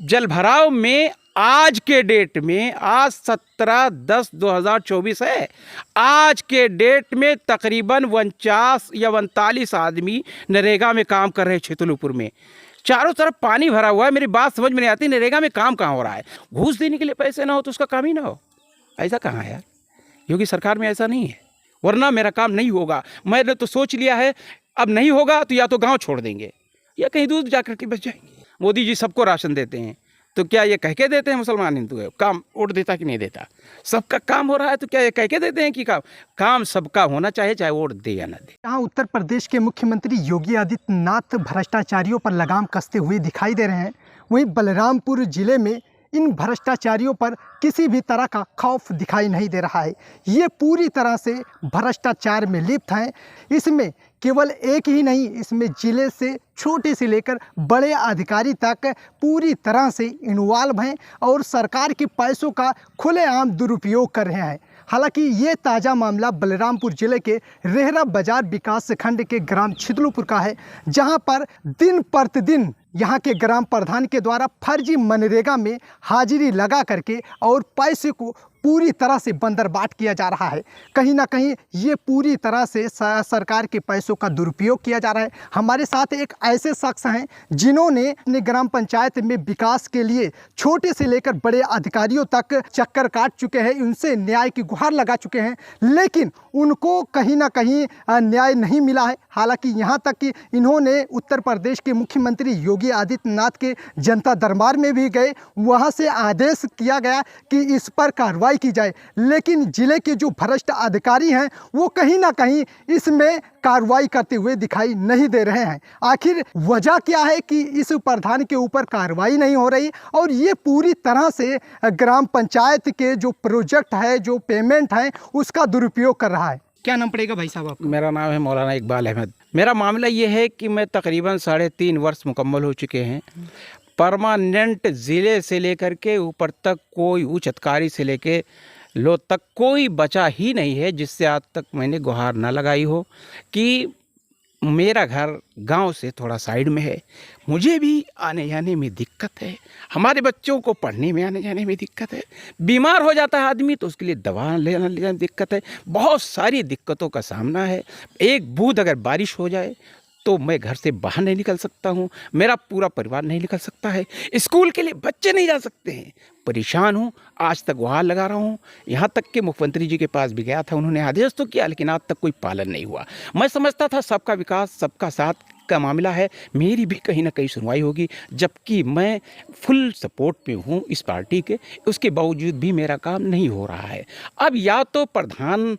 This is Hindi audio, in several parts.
जल भराव में आज के डेट में, आज 17/10/2024 है, आज के डेट में तकरीबन 49 या 49 आदमी नरेगा में काम कर रहे हैं छितलुपुर में। चारों तरफ पानी भरा हुआ है। मेरी बात समझ में नहीं आती, नरेगा में काम कहाँ हो रहा है? घूस देने के लिए पैसे ना हो तो उसका काम ही ना हो, ऐसा कहाँ है यार? योगी सरकार में ऐसा नहीं है, वरना मेरा काम नहीं होगा। मैंने तो सोच लिया है, अब नहीं होगा तो या तो गांव छोड़ देंगे या कहीं दूर जाकर के बच जाएंगे। मोदी जी सबको राशन देते हैं, तो क्या ये कह के देते हैं मुसलमान हिंदू है? काम वोट देता कि नहीं देता? सबका काम हो रहा है, तो क्या ये कह के देते हैं कि काम सबका होना चाहिए, चाहे वोट दे या ना दे। यहाँ उत्तर प्रदेश के मुख्यमंत्री योगी आदित्यनाथ भ्रष्टाचारियों पर लगाम कसते हुए दिखाई दे रहे हैं। वहीं बलरामपुर जिले में इन भ्रष्टाचारियों पर किसी भी तरह का खौफ दिखाई नहीं दे रहा है। ये पूरी तरह से भ्रष्टाचार में लिप्त हैं। इसमें केवल एक ही नहीं, इसमें जिले से छोटे से लेकर बड़े अधिकारी तक पूरी तरह से इन्वॉल्व हैं और सरकार के पैसों का खुलेआम दुरुपयोग कर रहे हैं। हालांकि ये ताज़ा मामला बलरामपुर जिले के रेहरा बाजार विकास खंड के ग्राम छितलुपुर का है, जहां पर दिन प्रतिदिन यहाँ के ग्राम प्रधान के द्वारा फर्जी मनरेगा में हाजिरी लगा करके और पैसे को पूरी तरह से बंदरबाट किया जा रहा है। कहीं ना कहीं ये पूरी तरह से सरकार के पैसों का दुरुपयोग किया जा रहा है। हमारे साथ एक ऐसे शख्स हैं जिन्होंने अपने ग्राम पंचायत में विकास के लिए छोटे से लेकर बड़े अधिकारियों तक चक्कर काट चुके हैं, उनसे न्याय की गुहार लगा चुके हैं, लेकिन उनको कहीं ना कहीं न्याय नहीं मिला है। हालांकि यहाँ तक कि इन्होंने उत्तर प्रदेश के मुख्यमंत्री योगी आदित्यनाथ के जनता दरबार में भी गए, वहाँ से आदेश किया गया कि इस पर कार्रवाई की जाए, लेकिन जिले के जो भ्रष्ट अधिकारी हैं वो कहीं ना कहीं इसमें कार्रवाई करते हुए दिखाई नहीं दे रहे हैं। आखिर वजह क्या है कि इस प्रधान के ऊपर कार्रवाई नहीं हो रही और ये पूरी तरह से ग्राम पंचायत के जो प्रोजेक्ट है, जो पेमेंट है, उसका दुरुपयोग कर रहा है? क्या नाम पड़ेगा भाई साहब आपका? मेरा नाम है मौलाना इकबाल अहमद। मेरा मामला ये है कि मैं तकरीबन 3.5 वर्ष मुकम्मल हो चुके हैं। परमानेंट ज़िले से लेकर के ऊपर तक कोई उच्च अधिकारी से लेके लो तक कोई बचा ही नहीं है जिससे आज तक मैंने गुहार ना लगाई हो कि मेरा घर गांव से थोड़ा साइड में है, मुझे भी आने जाने में दिक्कत है, हमारे बच्चों को पढ़ने में आने जाने में दिक्कत है, बीमार हो जाता है आदमी तो उसके लिए दवा लेने में दिक्कत है, बहुत सारी दिक्कतों का सामना है। एक बूंद अगर बारिश हो जाए तो मैं घर से बाहर नहीं निकल सकता हूँ, मेरा पूरा परिवार नहीं निकल सकता है, स्कूल के लिए बच्चे नहीं जा सकते हैं, परेशान हूँ। आज तक गुहार लगा रहा हूँ, यहाँ तक कि मुख्यमंत्री जी के पास भी गया था, उन्होंने आदेश तो किया लेकिन आज तक कोई पालन नहीं हुआ। मैं समझता था सबका विकास सबका साथ का मामला है, मेरी भी कहीं ना कहीं सुनवाई होगी, जबकि मैं फुल सपोर्ट में हूँ इस पार्टी के, उसके बावजूद भी मेरा काम नहीं हो रहा है। अब या तो प्रधान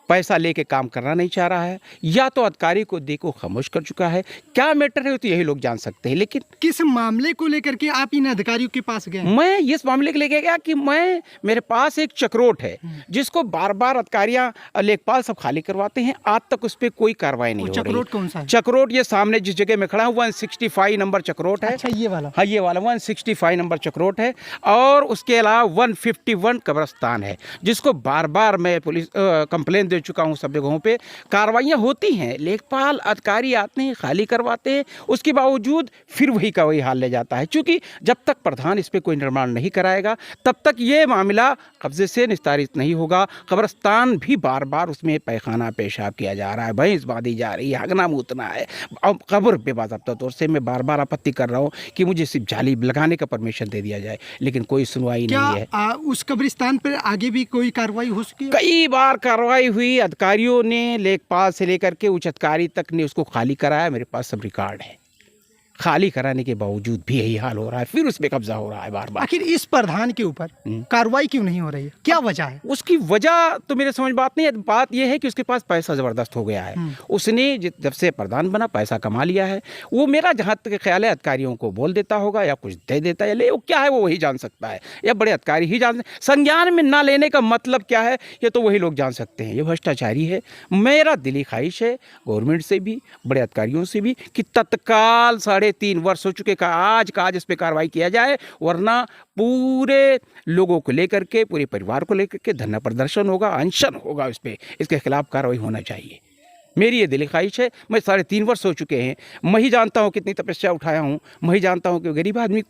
पैसा लेके काम करना नहीं चाह रहा है या तो अधिकारी को देखो खामोश कर चुका है। क्या मैटर है तो यही लोग जान सकते हैं। लेकिन किस मामले को लेकर के आप इन अधिकारियों के पास गए? मैं इस मामले को लेके गया कि मेरे पास एक चक्रोट है जिसको बार बार अधिकारियां लेखपाल सब खाली करवाते हैं, आज तक उस पर कोई कार्रवाई नहीं हो रही। चक्रोट कौन सा है? चक्रोट ये सामने जिस जगह में खड़ा हूँ 165 नंबर चक्रोट है। अच्छा, ये वाला? हाँ, ये वाला 165 नंबर चक्रोट है और उसके अलावा 151 कब्रस्तान है जिसको बार बार मैं पुलिस कंप्लेन दे चुका हूँ। सब जगहों पे कार्रवाइयाँ होती हैं, लेखपाल अधिकारी आते हैं खाली करवाते हैं, उसके बावजूद फिर वही का वही हाल ले जाता है। क्योंकि जब तक प्रधान इस पर कोई निर्माण नहीं कराएगा तब तक ये मामला कब्जे से निस्तारित नहीं होगा। कब्रस्तान भी बार बार उसमें पैखाना पेशाब किया जा रहा है, भैंस बांधी जा रही है, हगना मूतना है। अब कब्र बेबाज़ाब्ता तौर से मैं बार बार आपत्ति कर रहा हूँ कि मुझे सिर्फ जाली लगाने का परमिशन दे दिया जाए, लेकिन कोई सुनवाई नहीं है। उस कब्रिस्तान पर आगे भी कोई कार्रवाई हो सकी? कई बार कार्रवाई हुई, अधिकारियों ने लेखपाल से लेकर के उच्च अधिकारी तक ने उसको खाली कराया, मेरे पास सब रिकॉर्ड है। खाली कराने के बावजूद भी यही हाल हो रहा है, फिर उसमें कब्जा हो रहा है बार बार। आखिर इस प्रधान के ऊपर कार्रवाई क्यों नहीं हो रही है? क्या वजह है? उसकी वजह तो मेरे समझ बात नहीं है। बात यह है कि उसके पास पैसा ज़बरदस्त हो गया है। उसने जब से प्रधान बना पैसा कमा लिया है। वो मेरा जहाँ तक ख्याल है अधिकारियों को बोल देता होगा या कुछ दे देता है, ले वो क्या है वो वही जान सकता है, या बड़े अधिकारी ही जान। संज्ञान में ना लेने का मतलब क्या है ये तो वही लोग जान सकते हैं। ये भ्रष्टाचारी है। मेरा दिली ख्वाहिश है गवर्नमेंट से भी बड़े अधिकारियों से भी कि तत्काल 3.5 वर्ष हो चुके का आज इस पे कार्रवाई किया जाए, वरना पूरे लोगों को लेकर के, पूरे परिवार को लेकर के धरना प्रदर्शन होगा, अनशन होगा। इस पे इसके खिलाफ कार्रवाई होना चाहिए। मेरी ये दिली ख्वाहिश है। मैं 3.5 वर्ष हो चुके हैं, मैं ही जानता हूँ कितनी तपस्या उठाया हूँ, मैं ही जानता हूँ कि गरीब आदमी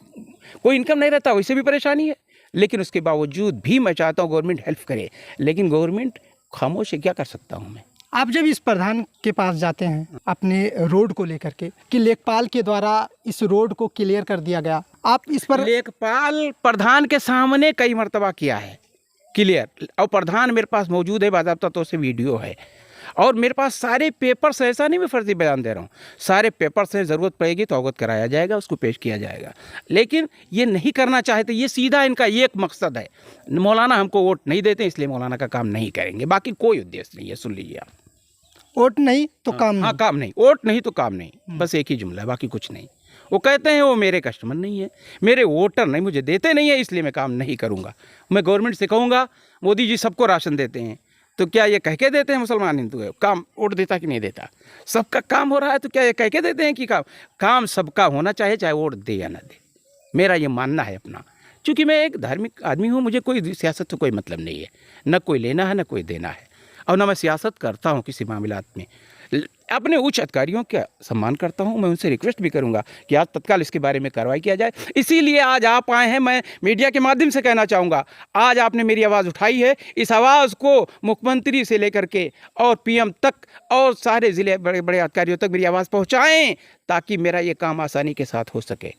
कोई इनकम नहीं रहता, वैसे भी परेशानी है, लेकिन उसके बावजूद भी मैं चाहता हूँ गवर्नमेंट हेल्प करे, लेकिन गवर्नमेंट खामोश है। क्या कर सकता हूँ मैं? आप जब इस प्रधान के पास जाते हैं अपने रोड को लेकर के कि लेखपाल के द्वारा इस रोड को क्लियर कर दिया गया, आप इस पर लेखपाल प्रधान के सामने कई मर्तबा किया है क्लियर, और प्रधान मेरे पास मौजूद है, बाकायदा तो से वीडियो है, और मेरे पास सारे पेपर्स, ऐसा नहीं मैं फर्जी बयान दे रहा हूँ, सारे पेपर्स हैं, ज़रूरत पड़ेगी तो अवगत कराया जाएगा, उसको पेश किया जाएगा। लेकिन ये नहीं करना चाहते, ये सीधा इनका एक मकसद है, मौलाना हमको वोट नहीं देते इसलिए मौलाना का काम नहीं करेंगे, बाकी कोई उद्देश्य नहीं है। सुन लीजिए आप, वोट नहीं तो काम नहीं। हाँ, काम नहीं, वोट नहीं तो काम नहीं, बस एक ही जुमला है, बाकी कुछ नहीं। वो कहते हैं वो मेरे कस्टमर नहीं है, मेरे वोटर नहीं, मुझे देते नहीं है, इसलिए मैं काम नहीं करूँगा। मैं गवर्नमेंट से कहूँगा मोदी जी सबको राशन देते हैं, तो क्या ये कह के देते हैं मुसलमान हिंदू है काम वोट देता कि नहीं देता? सबका काम हो रहा है तो क्या ये कह के देते हैं कि काम सबका होना चाहिए, चाहे वोट दे या ना दे। मेरा ये मानना है अपना, क्योंकि मैं एक धार्मिक आदमी हूँ, मुझे कोई सियासत से कोई मतलब नहीं है, न कोई लेना है न कोई देना है, और न मैं सियासत करता हूँ किसी मामलात में। अपने उच्च अधिकारियों का सम्मान करता हूँ, मैं उनसे रिक्वेस्ट भी करूँगा कि आज तत्काल इसके बारे में कार्रवाई किया जाए। इसीलिए आज आप आए हैं, मैं मीडिया के माध्यम से कहना चाहूँगा, आज आपने मेरी आवाज़ उठाई है, इस आवाज़ को मुख्यमंत्री से लेकर के और पीएम तक और सारे ज़िले बड़े बड़े अधिकारियों तक मेरी आवाज़ पहुँचाएँ, ताकि मेरा ये काम आसानी के साथ हो सके,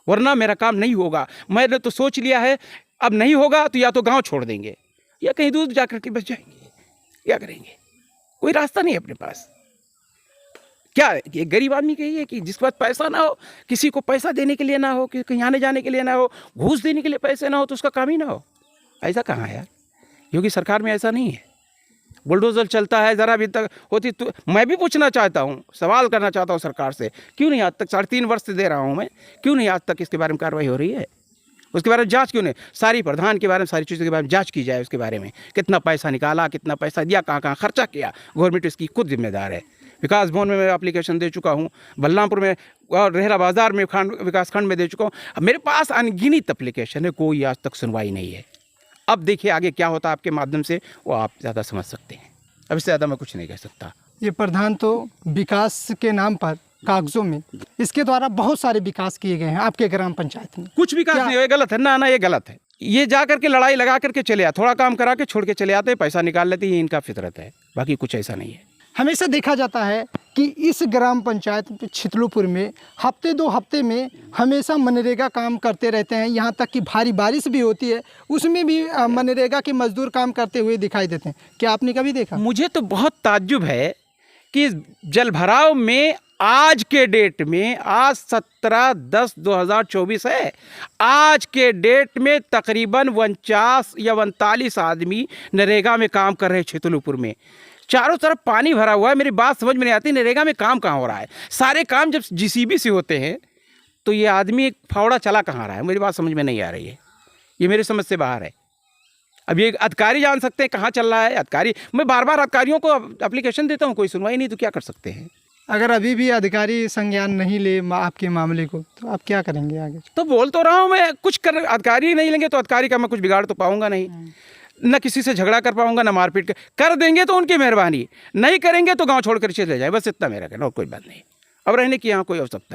वरना मेरा काम नहीं होगा। मैंने तो सोच लिया है, अब नहीं होगा तो या तो गाँव छोड़ देंगे या कहीं दूर जा कर के बच जाएंगे, क्या करेंगे? कोई रास्ता नहीं है अपने पास। क्या ये गरीब आदमी का ही है कि जिसके पास पैसा ना हो, किसी को पैसा देने के लिए ना हो, कहीं आने जाने के लिए ना हो, घूस देने के लिए पैसे ना हो, तो उसका काम ही ना हो? ऐसा कहाँ है यार? योगी सरकार में ऐसा नहीं है, बुलडोजर चलता है, ज़रा भी तक होती तो मैं भी पूछना चाहता हूँ, सवाल करना चाहता हूँ सरकार से, क्यों नहीं आज तक 3.5 वर्ष से दे रहा हूँ मैं, क्यों नहीं आज तक इसके बारे में कार्रवाई हो रही है? उसके बारे में जांच क्यों नहीं? सारी प्रधान के बारे में, सारी चीज़ों के बारे में जांच की जाए, उसके बारे में कितना पैसा निकाला, कितना पैसा दिया, कहाँ कहाँ खर्चा किया, गवर्नमेंट इसकी खुद जिम्मेदार है। विकास भवन में मैं एप्लीकेशन दे चुका हूँ, बलरामपुर में और रेहरा बाज़ार में विकास खंड में दे चुका हूँ, मेरे पास अनगिनत एप्लीकेशन है, कोई आज तक सुनवाई नहीं है। अब देखिए आगे क्या होता है आपके माध्यम से, वो आप ज़्यादा समझ सकते हैं, अब इससे ज़्यादा मैं कुछ नहीं कह सकता। ये प्रधान तो विकास के नाम पर कागजों में इसके द्वारा बहुत सारे विकास किए गए हैं आपके ग्राम पंचायत में। कुछ विकास नहीं, ये गलत है ना, ये गलत है। ये जा करके लड़ाई लगा करके चले आते, थोड़ा काम करा के छोड़ के चले आते, पैसा निकाल लेते, ये इनका फितरत है, बाकी कुछ ऐसा नहीं है। हमेशा देखा जाता है कि इस ग्राम पंचायत छितलुपुर में हफ्ते 2 हफ्ते में हमेशा मनरेगा काम करते रहते हैं, यहाँ तक कि भारी बारिश भी होती है उसमें भी मनरेगा के मजदूर काम करते हुए दिखाई देते हैं। क्या आपने कभी देखा? मुझे तो बहुत ताज्जुब है कि जल भराव में आज के डेट में, आज 17/10/2024 है, आज के डेट में तकरीबन 49 या 49 आदमी नरेगा में काम कर रहे हैं छितलुपुर में। चारों तरफ पानी भरा हुआ है, मेरी बात समझ में नहीं आती, नरेगा में काम कहाँ हो रहा है? सारे काम जब जीसीबी से होते हैं तो ये आदमी एक फावड़ा चला कहाँ रहा है? मेरी बात समझ में नहीं आ रही है, ये मेरी समझ से बाहर है। अब ये अधिकारी जान सकते हैं कहाँ चल रहा है। अधिकारी, मैं बार बार अधिकारियों को एप्लीकेशन देता हूँ, कोई सुनवाई नहीं, तो क्या कर सकते हैं? अगर अभी भी अधिकारी संज्ञान नहीं ले आपके मामले को, तो आप क्या करेंगे आगे? तो बोल तो रहा हूँ मैं, कुछ कर अधिकारी नहीं लेंगे तो अधिकारी का मैं कुछ बिगाड़ तो पाऊंगा नहीं, न किसी से झगड़ा कर पाऊंगा, न मारपीट कर देंगे तो उनकी मेहरबानी, नहीं करेंगे तो गांव छोड़ कर चले जाए, बस इतना मेरा कहना, और कोई बात नहीं। अब रहने की यहाँ कोई आवश्यकता नहीं।